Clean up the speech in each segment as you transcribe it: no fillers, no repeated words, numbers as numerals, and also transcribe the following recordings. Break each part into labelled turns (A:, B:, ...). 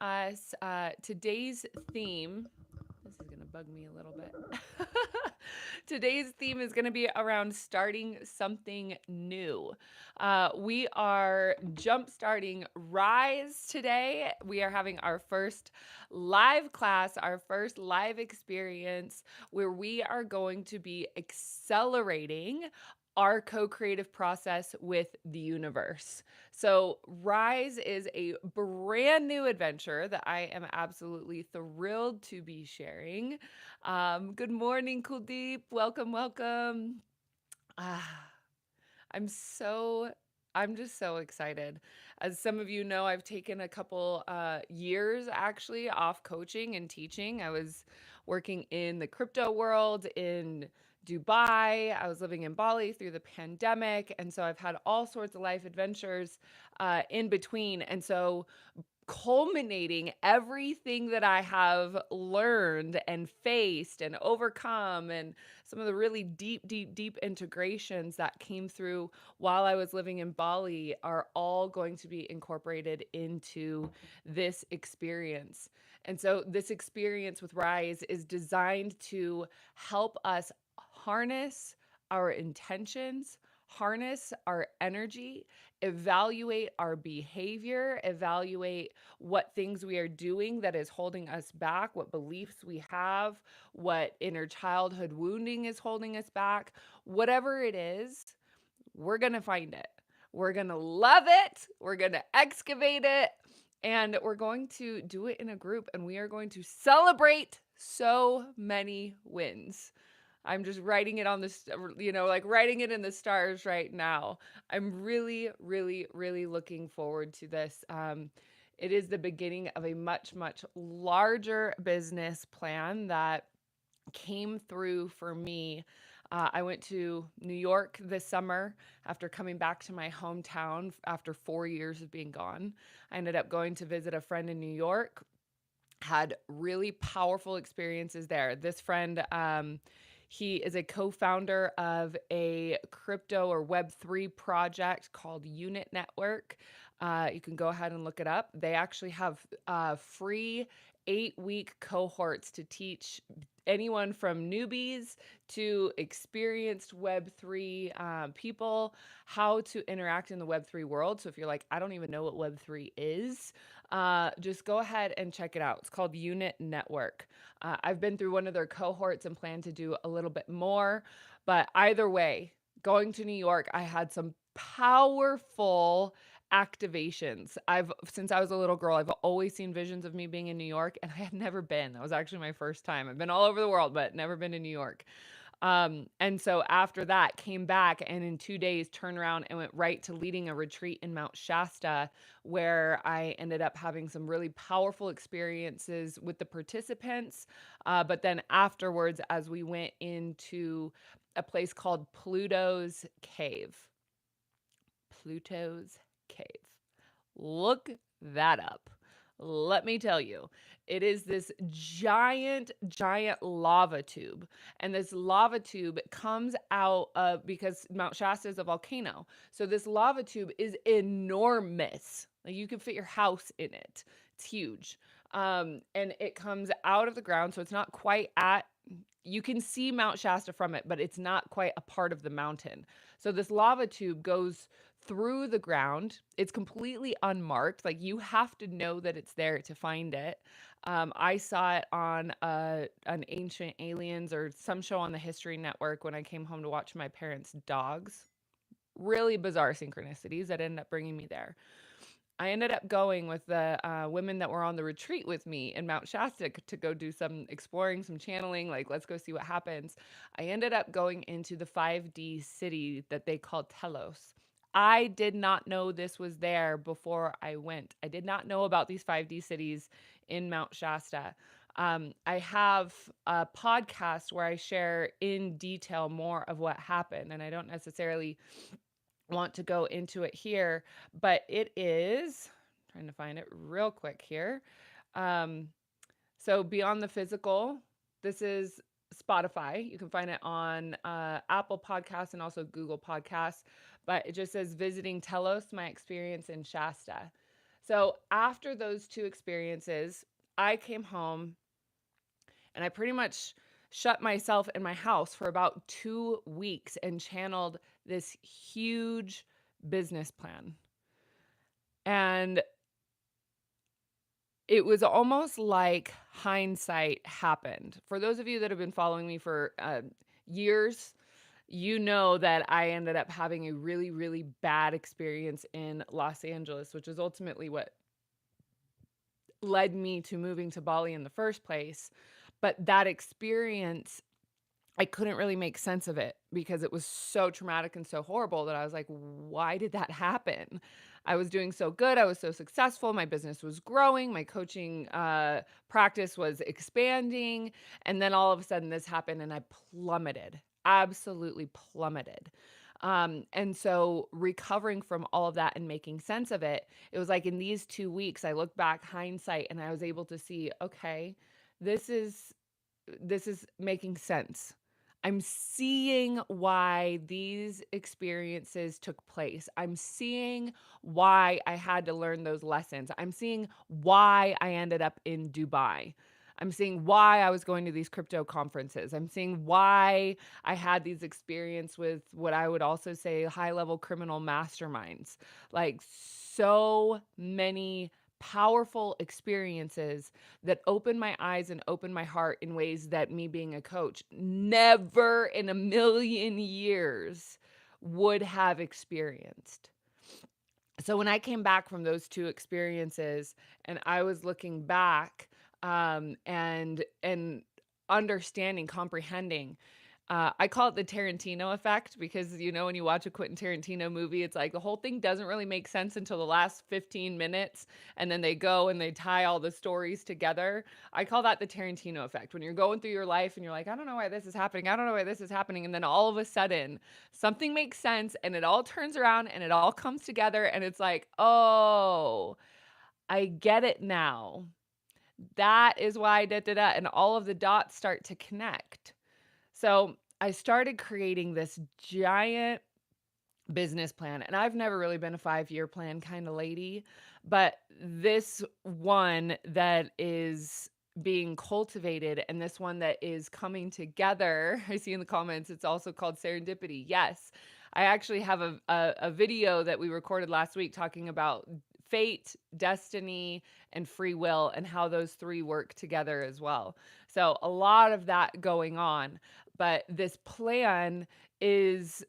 A: us. Today's theme, this is going to bug me a little bit. Today's theme is going to be around starting something new. We are jump starting Rise today. We are having our first live class, our first live experience where we are going to be accelerating our co-creative process with the universe. So Rise is a brand new adventure that I am absolutely thrilled to be sharing. Good morning, Kuldeep. Welcome, welcome. Ah, I'm so I'm just so excited. As some of you know, I've taken a couple years actually off coaching and teaching. I was working in the crypto world in Dubai. I was living in Bali through the pandemic. And so I've had all sorts of life adventures in between. And so culminating everything that I have learned and faced and overcome, and some of the really deep, deep, deep integrations that came through while I was living in Bali are all going to be incorporated into this experience. And so, this experience with Rise is designed to help us harness our intentions, harness our energy, evaluate our behavior, evaluate what things we are doing that is holding us back, what beliefs we have, what inner childhood wounding is holding us back. Whatever it is, we're going to find it. We're going to love it. We're going to excavate it. And we're going to do it in a group, and we are going to celebrate so many wins. I'm just writing it on this, like writing it in the stars right now. I'm really, really, really looking forward to this. It is the beginning of a much, much larger business plan that came through for me. I went to New York this summer after coming back to my hometown after 4 years of being gone. I ended up going to visit a friend in New York, had really powerful experiences there. This friend, he is a co-founder of a crypto or Web3 project called Unit Network. You can go ahead and look it up. They actually have free 8-week cohorts to teach anyone from newbies to experienced Web3 people how to interact in the Web3 world. So if you're like, I don't even know what Web3 is, just go ahead and check it out. It's called Unit Network. I've been through one of their cohorts and plan to do a little bit more. But either way, going to New York, I had some powerful activations. Since I was a little girl, I've always seen visions of me being in New York, and I had never been. That was actually my first time. I've been all over the world, but never been to New York. And so after that, came back and in 2 days turned around and went right to leading a retreat in Mount Shasta, where I ended up having some really powerful experiences with the participants. But then afterwards, as we went into a place called Pluto's Cave. Pluto's Cave. Look that up. Let me tell you, it is this giant, giant lava tube. And this lava tube comes out of, because Mount Shasta is a volcano. So this lava tube is enormous. Like you can fit your house in it. It's huge. And it comes out of the ground. So it's not quite at, you can see Mount Shasta from it, but it's not quite a part of the mountain. So this lava tube goes through the ground. It's completely unmarked. Like you have to know that it's there to find it. I saw it on an Ancient Aliens or some show on the History Network when I came home to watch my parents' dogs. Really bizarre synchronicities that ended up bringing me there. I ended up going with the women that were on the retreat with me in Mount Shasta to go do some exploring, some channeling, like let's go see what happens. I ended up going into the 5D city that they call Telos. I did not know this was there before I went. I did not know about these 5D cities in Mount Shasta. I have a podcast where I share in detail more of what happened, and I don't necessarily want to go into it here, but it is, trying to find it real quick here. Um, so Beyond the Physical, this is Spotify. You can find it on Apple Podcasts and also Google Podcasts, but it just says visiting Telos, my experience in Shasta. So after those two experiences, I came home and I pretty much shut myself in my house for about 2 weeks and channeled this huge business plan. And it was almost like hindsight happened. For those of you that have been following me for years, you know that I ended up having a really, really bad experience in Los Angeles, which is ultimately what led me to moving to Bali in the first place. But that experience, I couldn't really make sense of it because it was so traumatic and so horrible that I was like, why did that happen? I was doing so good. I was so successful. My business was growing. My coaching practice was expanding. And then all of a sudden this happened and I plummeted, absolutely plummeted. And so recovering from all of that and making sense of it, it was like in these 2 weeks, I look back hindsight and I was able to see, okay, this is this is making sense. I'm seeing why these experiences took place. I'm seeing why I had to learn those lessons. I'm seeing why I ended up in Dubai. I'm seeing why I was going to these crypto conferences. I'm seeing why I had these experiences with what I would also say high-level criminal masterminds. Like so many powerful experiences that opened my eyes and opened my heart in ways that me being a coach never in a million years would have experienced. So when I came back from those two experiences and I was looking back and understanding, comprehending, I call it the Tarantino effect because, you know, when you watch a Quentin Tarantino movie, it's like the whole thing doesn't really make sense until the last 15 minutes. And then they go and they tie all the stories together. I call that the Tarantino effect. When you're going through your life and you're like, I don't know why this is happening. I don't know why this is happening. And then all of a sudden, something makes sense and it all turns around and it all comes together. And it's like, oh, I get it now. That is why da da da. And all of the dots start to connect. So I started creating this giant business plan, and I've never really been a 5-year plan kind of lady, but this one that is being cultivated and this one that is coming together, I see in the comments, it's also called serendipity. Yes, I actually have a video that we recorded last week talking about fate, destiny, and free will and how those three work together as well. So a lot of that going on, but this plan is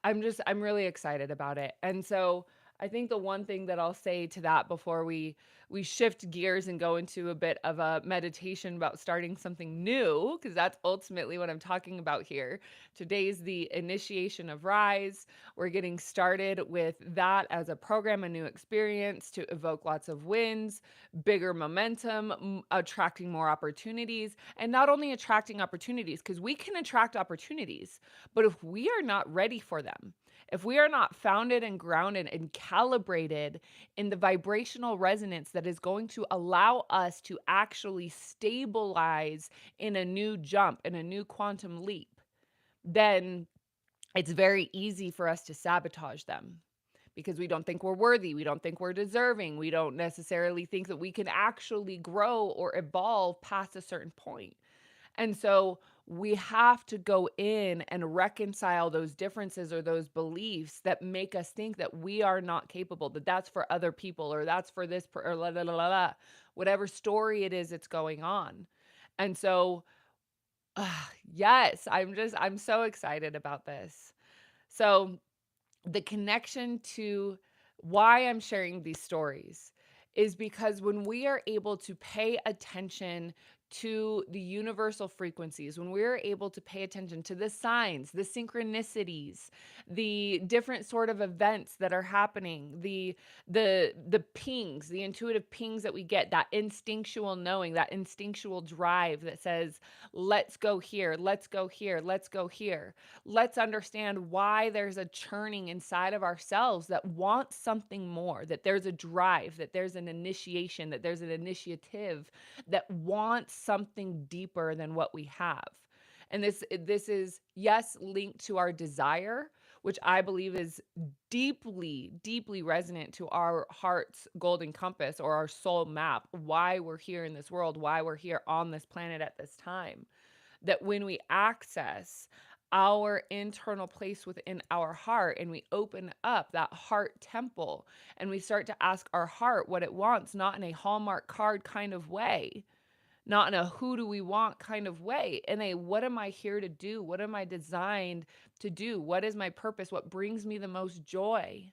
A: I'm really excited about it. And so I think the one thing that I'll say to that before we shift gears and go into a bit of a meditation about starting something new, because that's ultimately what I'm talking about here. Today's the initiation of Rise. We're getting started with that as a program, a new experience to evoke lots of wins, bigger momentum, attracting more opportunities, and not only attracting opportunities, because we can attract opportunities, but if we are not ready for them, if we are not founded and grounded and calibrated in the vibrational resonance that is going to allow us to actually stabilize in a new jump, in a new quantum leap, then it's very easy for us to sabotage them because we don't think we're worthy. We don't think we're deserving. We don't necessarily think that we can actually grow or evolve past a certain point. And so we have to go in and reconcile those differences or those beliefs that make us think that we are not capable, that that's for other people or that's for this or la la la la la, whatever story it is that's going on. And so, yes, I'm so excited about this. So, the connection to why I'm sharing these stories is because when we are able to pay attention to the universal frequencies, when we're able to pay attention to the signs, the synchronicities, the different sort of events that are happening, the pings, the intuitive pings that we get, that instinctual knowing, that instinctual drive that says, let's go here, let's go here, let's go here. Let's understand why there's a churning inside of ourselves that wants something more, that there's a drive, that there's an initiation, that there's an initiative that wants something deeper than what we have. And this is, yes, linked to our desire, which I believe is deeply, deeply resonant to our heart's golden compass or our soul map, why we're here in this world, why we're here on this planet at this time. That when we access our internal place within our heart and we open up that heart temple and we start to ask our heart what it wants, not in a Hallmark card kind of way, not in a who do we want kind of way, in a what am I here to do? What am I designed to do? What is my purpose? What brings me the most joy?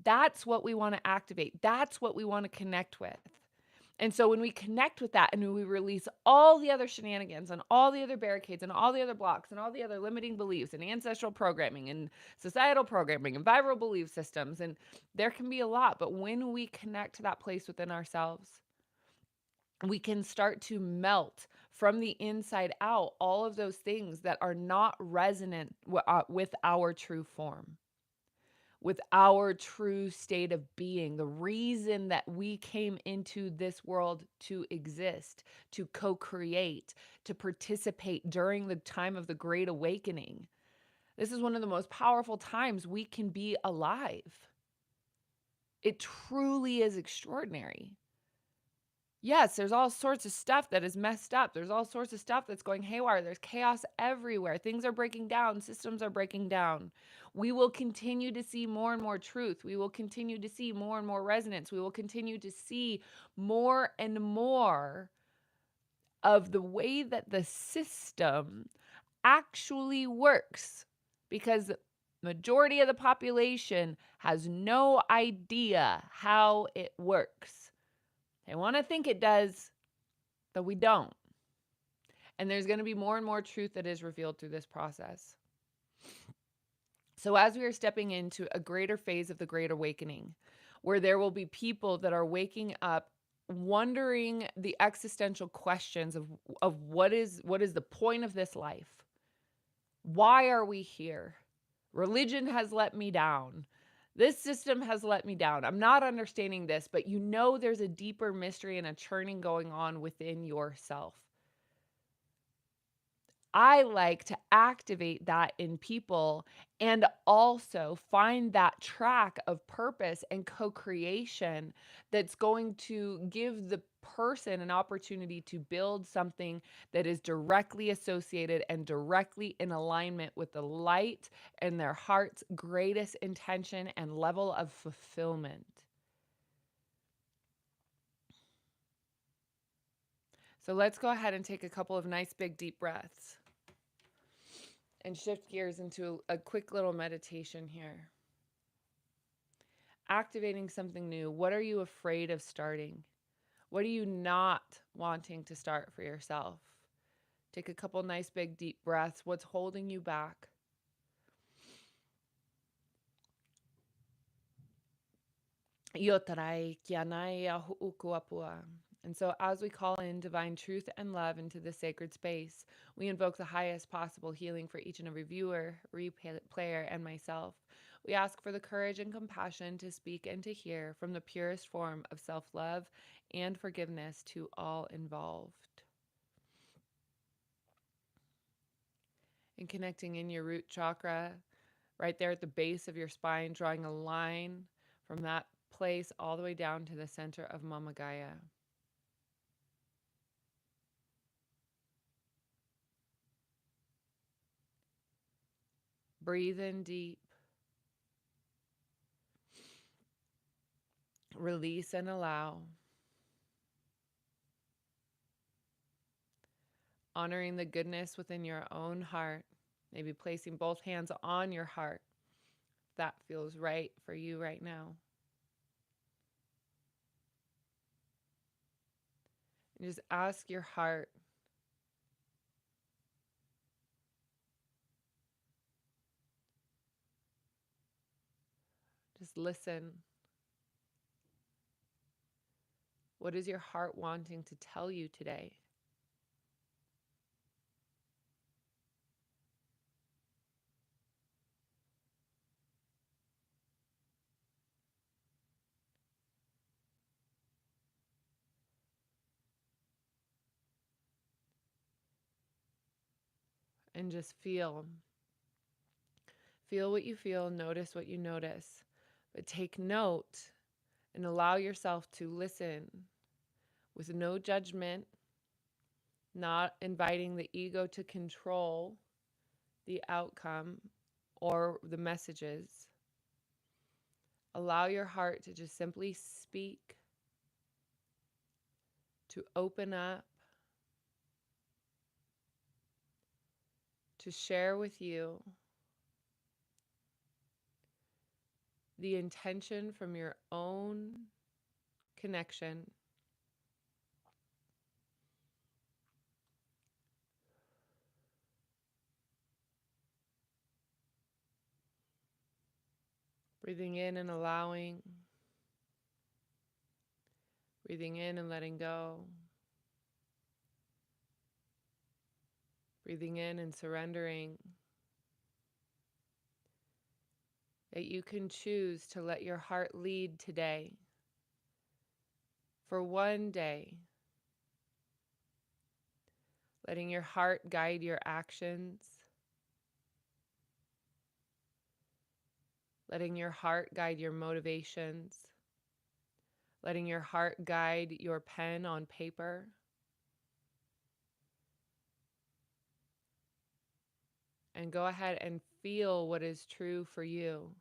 A: That's what we want to activate. That's what we want to connect with. And so when we connect with that and we release all the other shenanigans and all the other barricades and all the other blocks and all the other limiting beliefs and ancestral programming and societal programming and viral belief systems, and there can be a lot, but when we connect to that place within ourselves, we can start to melt from the inside out all of those things that are not resonant with our true form, with our true state of being, the reason that we came into this world to exist, to co-create, to participate during the time of the Great Awakening. This is one of the most powerful times we can be alive. It truly is extraordinary. Yes, there's all sorts of stuff that is messed up. There's all sorts of stuff that's going haywire. There's chaos everywhere. Things are breaking down. Systems are breaking down. We will continue to see more and more truth. We will continue to see more and more resonance. We will continue to see more and more of the way that the system actually works, because the majority of the population has no idea how it works. They want to think it does, but we don't. And there's going to be more and more truth that is revealed through this process. So as we are stepping into a greater phase of the Great Awakening, where there will be people that are waking up wondering the existential questions of what is the point of this life? Why are we here? Religion has let me down. This system has let me down. I'm not understanding this, but you know there's a deeper mystery and a churning going on within yourself. I like to activate that in people and also find that track of purpose and co-creation that's going to give the person an opportunity to build something that is directly associated and directly in alignment with the light and their heart's greatest intention and level of fulfillment. So let's go ahead and take a couple of nice big deep breaths and shift gears into a quick little meditation here. Activating something new. What are you afraid of starting? What are you not wanting to start for yourself? Take a couple nice big deep breaths. What's holding you back? Yotarai kianai hu'ukuapua. And so as we call in divine truth and love into this sacred space, we invoke the highest possible healing for each and every viewer, replayer, and myself. We ask for the courage and compassion to speak and to hear from the purest form of self-love and forgiveness to all involved. And connecting in your root chakra, right there at the base of your spine, drawing a line from that place all the way down to the center of Mama Gaia. Breathe in deep. Release and allow. Honoring the goodness within your own heart. Maybe placing both hands on your heart. If that feels right for you right now. And just ask your heart, just listen. What is your heart wanting to tell you today? And just feel Feel what you feel, notice what you notice, but take note and allow yourself to listen with no judgment, not inviting the ego to control the outcome or the messages. Allow your heart to just simply speak, to open up, to share with you the intention from your own connection. Breathing in and allowing, breathing in and letting go, breathing in and surrendering. That you can choose to let your heart lead today. For one day, letting your heart guide your actions, letting your heart guide your motivations, letting your heart guide your pen on paper. And go ahead and feel what is true for you.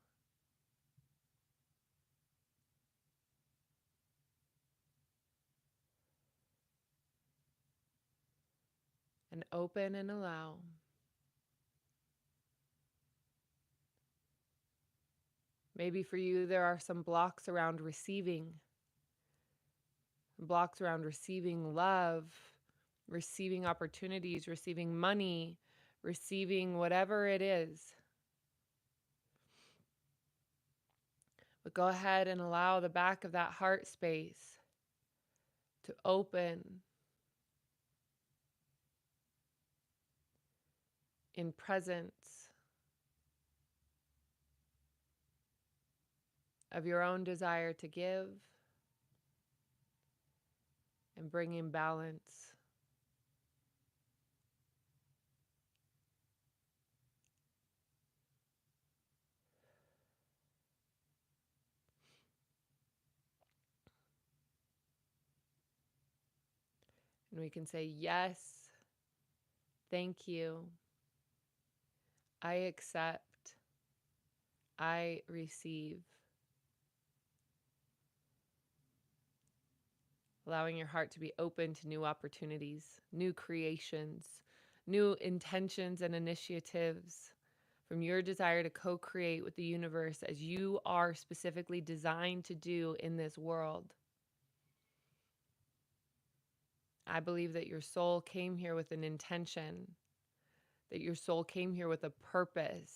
A: And open and allow. Maybe for you, there are some blocks around receiving love, receiving opportunities, receiving money, receiving whatever it is. But go ahead and allow the back of that heart space to open in presence of your own desire to give and bring in balance. And we can say, yes, thank you, I accept, I receive. Allowing your heart to be open to new opportunities, new creations, new intentions and initiatives from your desire to co-create with the universe as you are specifically designed to do in this world. I believe that your soul came here with an intention, that your soul came here with a purpose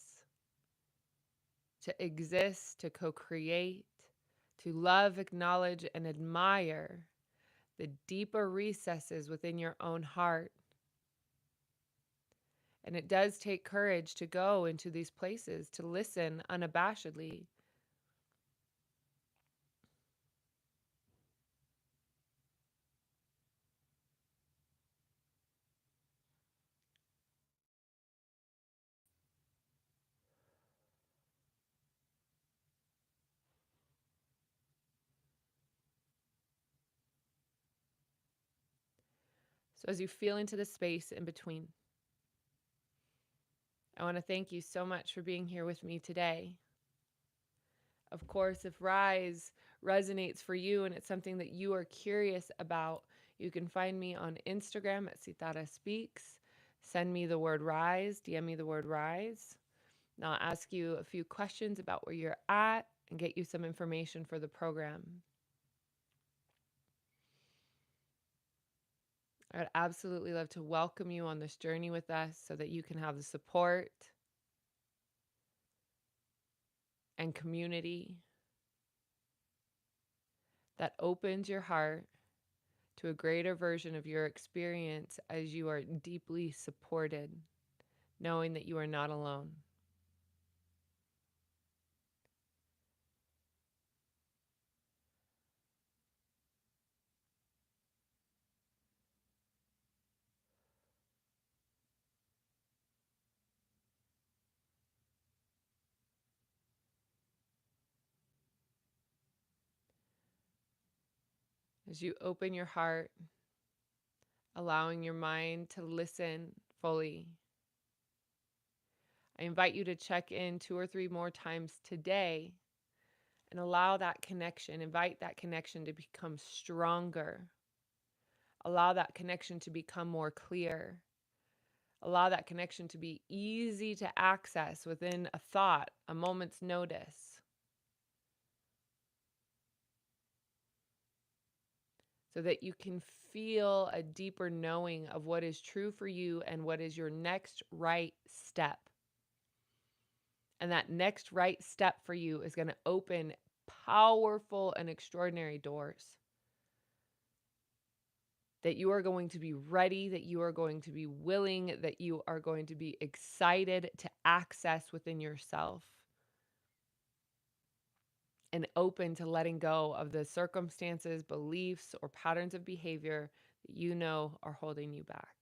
A: to exist, to co-create, to love, acknowledge, and admire the deeper recesses within your own heart. And it does take courage to go into these places, to listen unabashedly. So as you feel into the space in between, I want to thank you so much for being here with me today. Of course, if Rise resonates for you and it's something that you are curious about, you can find me on Instagram at Sitara Speaks. Send me the word Rise, DM me the word Rise. And I'll ask you a few questions about where you're at and get you some information for the program. I would absolutely love to welcome you on this journey with us so that you can have the support and community that opens your heart to a greater version of your experience as you are deeply supported, knowing that you are not alone. As you open your heart, allowing your mind to listen fully, I invite you to check in 2 or 3 more times today and allow that connection, invite that connection to become stronger. Allow that connection to become more clear. Allow that connection to be easy to access within a thought, a moment's notice, so that you can feel a deeper knowing of what is true for you and what is your next right step. And that next right step for you is going to open powerful and extraordinary doors. That you are going to be ready, that you are going to be willing, that you are going to be excited to access within yourself. And open to letting go of the circumstances, beliefs, or patterns of behavior that you know are holding you back.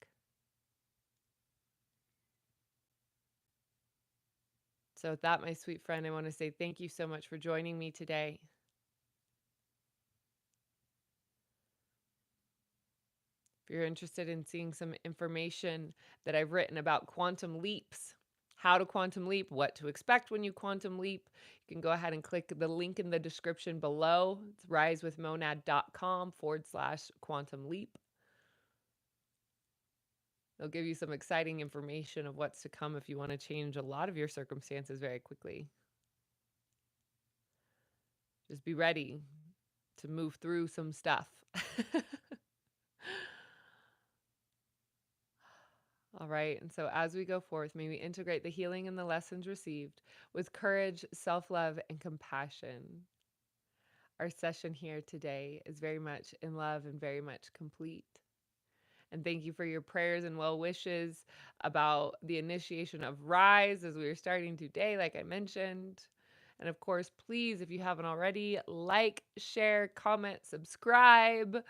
A: So, with that, my sweet friend, I want to say thank you so much for joining me today. If you're interested in seeing some information that I've written about quantum leaps, how to quantum leap, what to expect when you quantum leap, you can go ahead and click the link in the description below. It's risewithmonad.com/quantum leap. They'll give you some exciting information of what's to come if you want to change a lot of your circumstances very quickly. Just be ready to move through some stuff. All right. And so as we go forth, may we integrate the healing and the lessons received with courage, self-love, and compassion. Our session here today is very much in love and very much complete. And thank you for your prayers and well wishes about the initiation of Rise as we are starting today, like I mentioned. And of course, please, if you haven't already, like, share, comment, subscribe,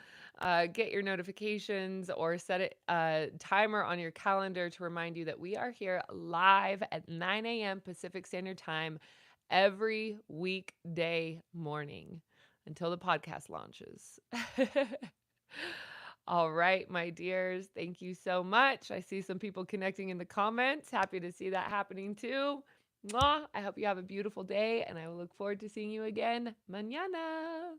A: get your notifications, or set a timer on your calendar to remind you that we are here live at 9 a.m. Pacific Standard Time every weekday morning until the podcast launches. All right, my dears, thank you so much. I see some people connecting in the comments. Happy to see that happening too. Mwah. I hope you have a beautiful day, and I will look forward to seeing you again mañana.